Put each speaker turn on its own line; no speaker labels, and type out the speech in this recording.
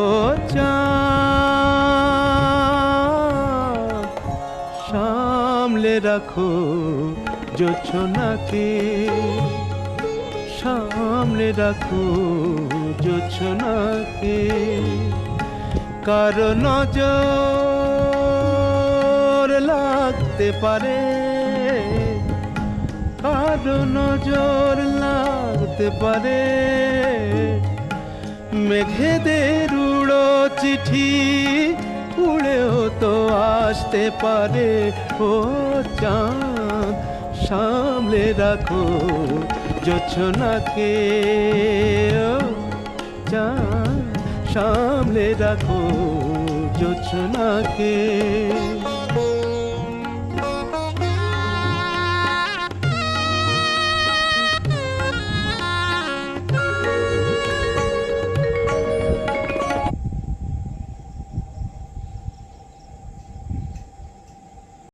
ও চাঁদ সামলে রাখো জোছনাকে, সামলে রাখো জোছনাকে। কারো নজর লাগতে পারে, কারো নজর লাগতে পারে। মেঘেদের উড়ো চিঠি উড়েও তো আসতে পারে। ও চাঁদ সামলে রাখো জোছনাকে, ও চাঁদ সামলে রাখো জোছনাকে।